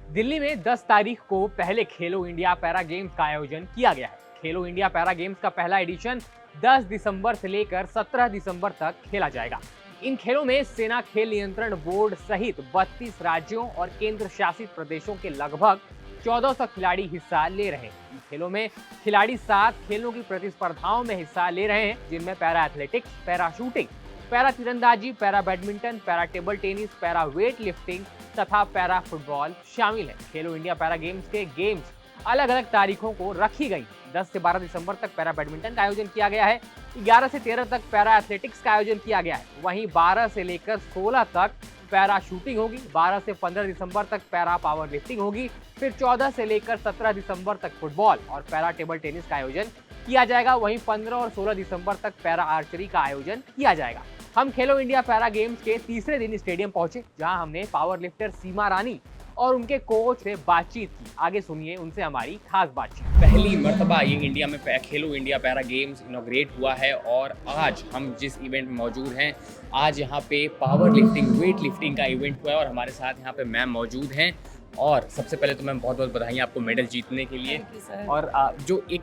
दिल्ली में 10 तारीख को पहले खेलो इंडिया पैरा गेम्स का आयोजन किया गया है। खेलो इंडिया पैरा गेम्स का पहला एडिशन 10 दिसंबर से लेकर 17 दिसंबर तक खेला जाएगा। इन खेलों में सेना खेल नियंत्रण बोर्ड सहित 32 राज्यों और केंद्र शासित प्रदेशों के लगभग 1400 खिलाड़ी हिस्सा ले रहे हैं। इन खेलों में खिलाड़ी 7 खेलों की प्रतिस्पर्धाओं में हिस्सा ले रहे हैं, जिनमें para athletics, para shooting, para तीरंदाजी, para badminton, para table tennis, para weightlifting तथा पैरा फुटबॉल शामिल है। खेलो इंडिया पैरा गेम्स के गेम्स अलग अलग तारीखों को रखी गई। 10 से 12 दिसंबर तक पैरा बैडमिंटन का आयोजन किया गया है। 11 से 13 तक पैरा एथलेटिक्स का आयोजन किया गया है। वहीं 12 से लेकर 16 तक पैरा शूटिंग होगी। 12 से 15 दिसंबर तक पैरा पावर लिफ्टिंग होगी। फिर 14 से लेकर 17 दिसंबर तक फुटबॉल और पैरा टेबल टेनिस का आयोजन किया जाएगा। वहीं 15 और 16 दिसंबर तक पैरा आर्चरी का आयोजन किया जाएगा। हम खेलो इंडिया पैरा गेम्स के तीसरे दिन स्टेडियम पहुंचे, जहां हमने पावर लिफ्टर सीमा रानी और उनके कोच से बातचीत की। आगे सुनिए उनसे हमारी खास बातचीत। पहली मर्तबा ये इंडिया में खेलो इंडिया पैरा गेम्स इनॉग्रेट हुआ है और आज हम जिस इवेंट में मौजूद हैं, आज यहाँ पे पावर लिफ्टिंग, वेट लिफ्टिंग का इवेंट हुआ है और हमारे साथ यहाँ पे मैम मौजूद हैं। और सबसे पहले तो मैम बहुत बहुत बधाई आपको मेडल जीतने के लिए। और जो एक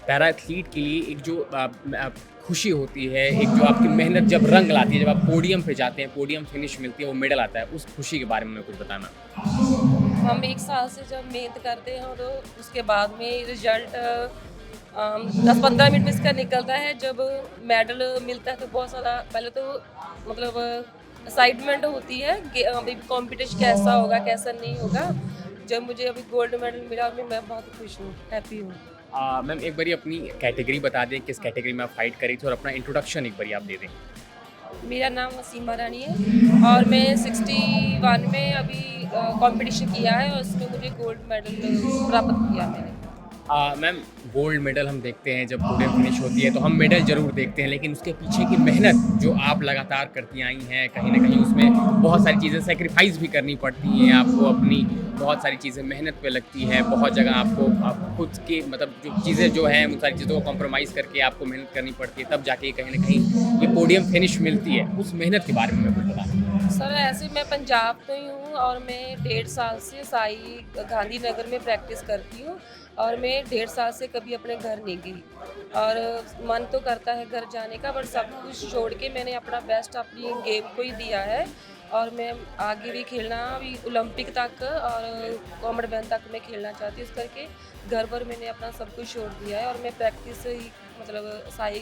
पैरा एथलीट के लिए एक जो खुशी होती है, एक जो आपकी मेहनत जब रंग लाती है, जब आप पोडियम पे जाते हैं, पोडियम फिनिश मिलती है, वो मेडल आता है, उस खुशी के बारे में कुछ बताना। हम 1 साल से जब मेहनत करते हैं तो उसके बाद में रिजल्ट 10-15 मिनट में इसका निकलता है। जब मेडल मिलता है तो बहुत सारा पहले तो मतलब एक्साइटमेंट होती है कि अभी कंपटीशन कैसा होगा कैसा नहीं होगा। जब मुझे अभी गोल्ड मेडल मिला मैं बहुत खुश हूँ, हैप्पी हूँ। मैम एक बारी अपनी कैटेगरी बता दें, किस कैटेगरी में आप फाइट करी थी और अपना इंट्रोडक्शन एक बारी आप दे दें। मेरा नाम सीमा रानी है और मैं 61 में अभी कंपटीशन किया है और उसमें मुझे गोल्ड मेडल प्राप्त किया मैंने। मैम गोल्ड मेडल हम देखते हैं जब पोडियम फिनिश होती है तो हम मेडल जरूर देखते हैं, लेकिन उसके पीछे की मेहनत जो आप लगातार करती आई हैं, कहीं ना कहीं उसमें बहुत सारी चीज़ें सेक्रीफाइस भी करनी पड़ती हैं आपको, अपनी बहुत सारी चीज़ें मेहनत पे लगती है, बहुत जगह आपको आप खुद के मतलब जो चीज़ें जो हैं उन सारी चीज़ों को कॉम्प्रोमाइज़ करके आपको मेहनत करनी पड़ती है, तब जाके कहीं ना कहीं ये पोडियम फिनिश मिलती है। उस मेहनत के बारे में मैं कुछ बता। सर ऐसे मैं पंजाब तो ही हूँ और मैं 1.5 साल से साई गांधीनगर में प्रैक्टिस करती हूँ और मैं 1.5 साल से कभी अपने घर नहीं गई और मन तो करता है घर जाने का, बट सब कुछ छोड़ के मैंने अपना बेस्ट अपनी गेम को ही दिया है और मैं आगे भी खेलना, अभी ओलंपिक तक और कॉमनवेल्थ तक मैं खेलना चाहती हूँ। इस करके घर पर मैंने अपना सब कुछ छोड़ दिया है और मैं प्रैक्टिस ही मतलब साई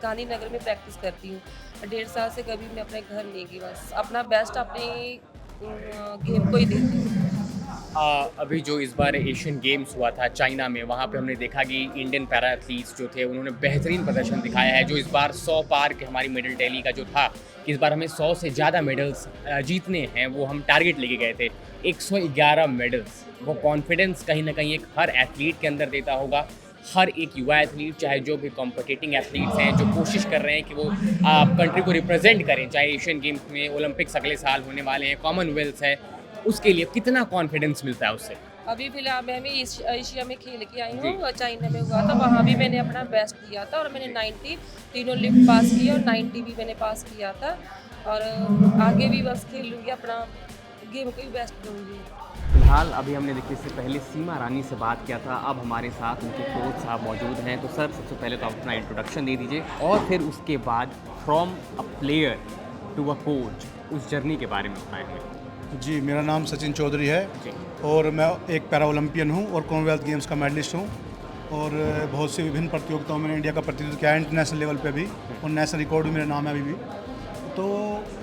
गांधीनगर में प्रैक्टिस करती हूँ। 1.5 साल से कभी मैं अपने घर नहीं गई, बस अपना बेस्ट अपनी गेम को ही देती हूँ। अभी जो इस बार एशियन गेम्स हुआ था चाइना में, वहाँ पे हमने देखा कि इंडियन पैरा एथलीट्स जो थे उन्होंने बेहतरीन प्रदर्शन दिखाया है। जो इस बार 100 पार के हमारी मेडल टैली का जो था कि इस बार हमें 100 से ज़्यादा मेडल्स जीतने हैं, वो हम टारगेट लेके गए थे। 111 मेडल्स, वो कॉन्फिडेंस कहीं ना कहीं एक हर एथलीट के अंदर देता होगा। हर एक युवा एथलीट, चाहे जो भी कॉम्पिटिटिंग एथलीट्स हैं जो कोशिश कर रहे हैं कि वो कंट्री को रिप्रेजेंट करें, चाहे एशियन गेम्स में, ओलंपिक्स अगले साल होने वाले हैं, कॉमनवेल्थ है, उसके लिए कितना कॉन्फिडेंस मिलता है उससे? अभी फिलहाल मैं भी एशिया में खेल के आई हूँ, चाइना में हुआ था, वहाँ भी मैंने अपना बेस्ट दिया था और मैंने 90 तीनों लिफ्ट पास की और 90 भी मैंने पास किया था और आगे भी बस खेल लूँगी, अपना गेम को ही बेस्ट दूँगी। फिलहाल अभी हमने देखिए इससे पहले सीमा रानी से बात किया था, अब हमारे साथ उनके कोच साहब मौजूद हैं। तो सर सबसे पहले तो आप अपना इंट्रोडक्शन दे दीजिए और फिर उसके बाद from a player to a coach उस जर्नी के बारे में बताएं हमें। जी, मेरा नाम सचिन चौधरी है जी। और मैं एक पैरा ओलंपियन हूँ और कॉमनवेल्थ गेम्स का मेडलिस्ट हूँ और बहुत सी विभिन्न प्रतियोगिताओं में इंडिया का प्रतिनिधित्व किया है, इंटरनेशनल लेवल पे भी, और नेशनल रिकॉर्ड भी मेरा नाम है अभी भी। तो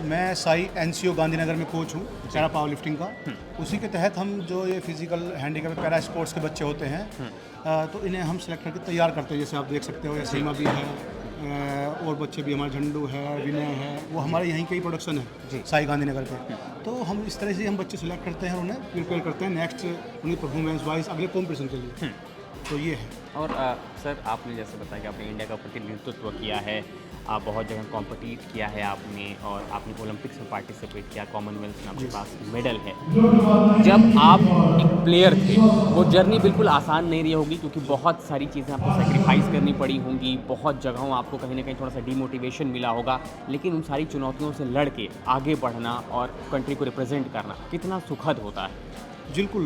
मैं साई एनसीओ गांधीनगर में कोच हूँ पैरा पावर लिफ्टिंग का। उसी के तहत हम जो ये फिजिकल हैंडीकैप पैरा स्पोर्ट्स के बच्चे होते हैं तो इन्हें हम सेलेक्ट करके तैयार करते हैं। जैसे आप देख सकते हो या सीमा भी है और बच्चे भी, हमारे झंडू है, विनय है, वो हमारे यहीं के ही प्रोडक्शन है साई गांधीनगर के। तो हम इस तरह से हम बच्चे सेलेक्ट करते हैं और उन्हें प्रिपेयर करते हैं नेक्स्ट उनकी परफॉर्मेंस वाइज अगले कॉम्पिटिशन के लिए। तो ये है। और सर आपने जैसे बताया कि आपने इंडिया का प्रतिनिधित्व किया है, आप बहुत जगह कॉम्पिटिट किया है आपने और आपने ओलंपिक्स में पार्टिसिपेट किया, कॉमनवेल्थ में आपके पास मेडल है। जब आप एक प्लेयर थे वो जर्नी बिल्कुल आसान नहीं रही होगी, क्योंकि बहुत सारी चीज़ें आपको सेक्रीफाइस करनी पड़ी होंगी, बहुत जगहों आपको कहीं ना कहीं थोड़ा सा डिमोटिवेशन मिला होगा, लेकिन उन सारी चुनौतियों से लड़ के आगे बढ़ना और कंट्री को रिप्रेजेंट करना कितना सुखद होता है। बिल्कुल,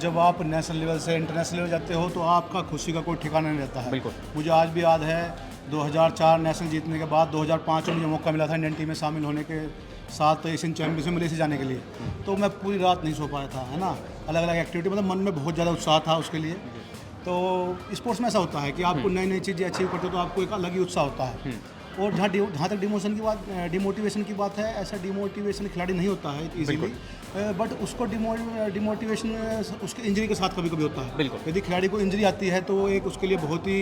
जब आप नेशनल लेवल से इंटरनेशनल लेवल जाते हो तो आपका खुशी का कोई ठिकाना नहीं रहता है। बिल्कुल। मुझे आज भी याद है 2004 नेशनल जीतने के बाद 2005 में मुझे मौका मिला था इंडियन टीम में शामिल होने के साथ एशियन चैंपियनशिप में मलेशिया जाने के लिए। तो मैं पूरी रात नहीं सो पाया था, है ना। अलग अलग एक्टिविटी, मतलब मन में बहुत ज़्यादा उत्साह था उसके लिए। तो स्पोर्ट्स में ऐसा होता है कि आपको नई नई चीज़ें अचीव करते हो तो आपको एक अलग ही उत्साह होता है। और जहाँ तक डिमोटिवेशन की बात है, ऐसा डिमोटिवेशन खिलाड़ी नहीं होता है इजीली, बट उसको डिमोटिवेशन उसके इंजरी के साथ कभी कभी होता है। बिल्कुल। यदि खिलाड़ी को इंजरी आती है तो एक उसके लिए बहुत ही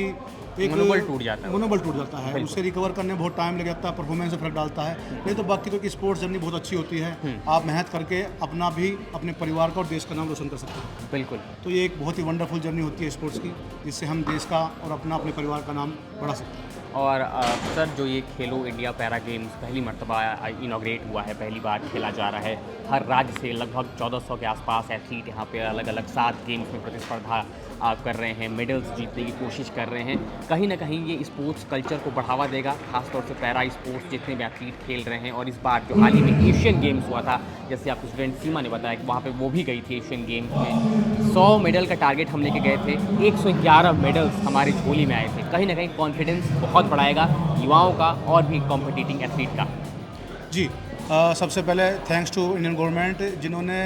एक मनोबल टूट जाता है। मनोबल टूट जाता है, उससे रिकवर करने में बहुत टाइम लग जाता है, परफॉर्मेंस में फर्क डालता है। नहीं तो बाकी तो की स्पोर्ट्स जर्नी बहुत अच्छी होती है, आप मेहनत करके अपना भी, अपने परिवार का और देश का नाम रोशन कर सकते हैं। बिल्कुल। तो ये एक बहुत ही वंडरफुल जर्नी होती है स्पोर्ट्स की, जिससे हम देश का और अपने परिवार का नाम बढ़ा सकते हैं। और सर, जो ये खेलो इंडिया पैरा गेम्स पहली मर्तबा इनॉग्रेट हुआ है, पहली बार खेला जा रहा है, हर राज्य से लगभग 1400 के आसपास एथलीट यहाँ पे अलग अलग 7 गेम्स में प्रतिस्पर्धा कर रहे हैं, मेडल्स जीतने की कोशिश कर रहे हैं। कहीं ना कहीं ये स्पोर्ट्स कल्चर को बढ़ावा देगा, खासतौर से पैरा स्पोर्ट्स जितने भी एथलीट खेल रहे हैं। और इस बार जो हाल ही में एशियन गेम्स हुआ था, जैसे आपकी स्टूडेंट सीमा ने बताया कि वहाँ पे वो भी गई थी एशियन गेम्स में, 100 मेडल का टारगेट हम लेके गए थे, 111 मेडल्स हमारी झोली में आए थे। कहीं ना कहीं कॉन्फिडेंस बहुत बढ़ाएगा युवाओं का और भी कॉम्पिटिटिंग एथलीट का। जी, सबसे पहले थैंक्स टू इंडियन गवर्नमेंट, जिन्होंने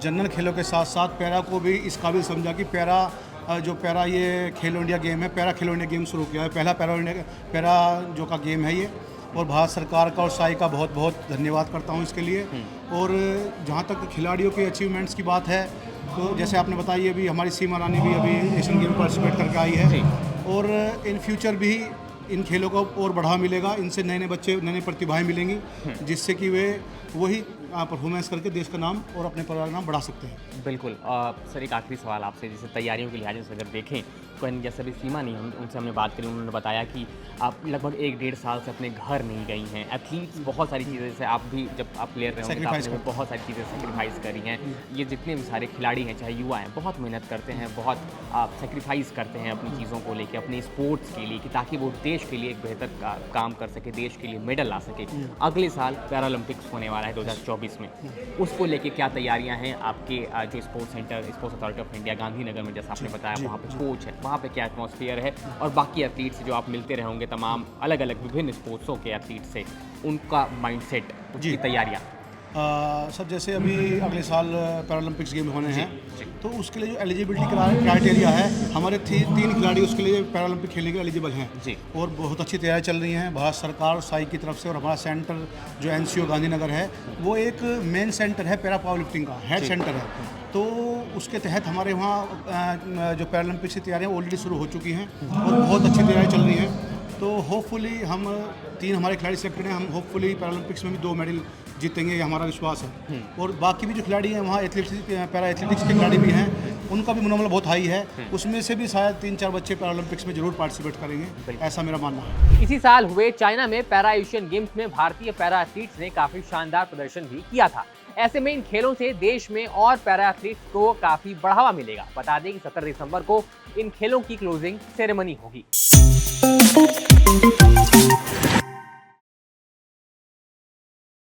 जनरल खेलों के साथ साथ पैरा को भी इस काबिल समझा कि पैरा ये खेलो इंडिया गेम है, पैरा खेलो इंडिया गेम शुरू किया है। पहला पैरा जो का गेम है ये, और भारत सरकार का और साई का बहुत बहुत धन्यवाद करता हूँ इसके लिए। और जहाँ तक खिलाड़ियों के अचीवमेंट्स की बात है, तो जैसे आपने बताई, अभी हमारी सीमा रानी भी अभी एशियन गेम पार्टिसिपेट करके आई है, और इन फ्यूचर भी इन खेलों को और बढ़ावा मिलेगा, इनसे नए नए बच्चे, नए नए प्रतिभाएं मिलेंगी, जिससे कि वे वही परफॉर्मेंस करके देश का नाम और अपने परिवार का नाम बढ़ा सकते हैं। बिल्कुल। सर, एक आखिरी सवाल आपसे, जैसे तैयारियों के लिहाज से अगर देखें तो जैसे अभी सीमा नहीं, उनसे हमने बात करी, उन्होंने बताया कि आप लगभग 1-1.5 साल से अपने घर नहीं गई हैं। एथलीट्स बहुत सारी चीज़ें, जैसे आप भी जब आप प्लेयर रहे होंगे तो आपने बहुत सारी चीज़ें सेक्रीफाइस करी हैं। ये जितने भी सारे खिलाड़ी हैं, चाहे युवा हैं, बहुत मेहनत करते हैं, बहुत सेक्रीफाइस करते हैं अपनी चीज़ों को लेके, अपने स्पोर्ट्स के लिए, कि ताकि वो देश के लिए एक बेहतर काम कर सके, देश के लिए मेडल ला सके। अगले साल पैरालंपिक्स होने वाला है 2024 में, उसको लेके क्या तैयारियां हैं आपके जो sports centre, sports authority of India Gandhinagar में, जैसा आपने बताया, वहाँ पे कोच है, वहाँ पे क्या एटमॉस्फेयर है, और बाकी एथलीट से जो आप मिलते रहे होंगे, तमाम अलग अलग विभिन्न स्पोर्ट्सों के एथलीट से, उनका माइंडसेट, उसकी तैयारियाँ। सब जैसे अभी अगले साल पैरालंपिक्स गेम होने हैं, तो उसके लिए जो एलिजिबिलिटी क्राइटेरिया है, हमारे 3 खिलाड़ी उसके लिए पैरालंपिक खेलने के एलिजिबल हैं जी। और बहुत अच्छी तैयारी चल रही है भारत सरकार साई की तरफ से, और हमारा सेंटर जो NCO गांधीनगर है, वो एक मेन सेंटर है पैरा पावर लिफ्टिंग का, हेड सेंटर है। तो उसके तहत हमारे वहाँ जो पैरालंपिक्स की तैयारियाँ ऑलरेडी शुरू हो चुकी हैं और बहुत अच्छी तैयारी चल रही हैं। तो होपफुली हम 3 हमारे खिलाड़ी सिलेक्टेड हैं, हम होपफुली पैरालंपिक्स में भी 2 मेडल जीतेंगे, ये हमारा विश्वास है। और बाकी भी जो खिलाड़ी हैं वहाँ पैरा एथलेटिक्स के खिलाड़ी भी हैं, उनका भी मनोबल बहुत हाई है, उसमें से भी शायद 3-4 बच्चे पैरालंपिक्स में जरूर पार्टिसिपेट करेंगे, ऐसा मेरा मानना है। इसी साल हुए चाइना में पैरा एशियन गेम्स में भारतीय पैरा एथलीट्स ने काफी शानदार प्रदर्शन भी किया था। ऐसे में इन खेलों से देश में और पैरा एथलीट्स को काफी बढ़ावा मिलेगा। बता दें कि 17 दिसंबर को इन खेलों की क्लोजिंग सेरेमनी होगी।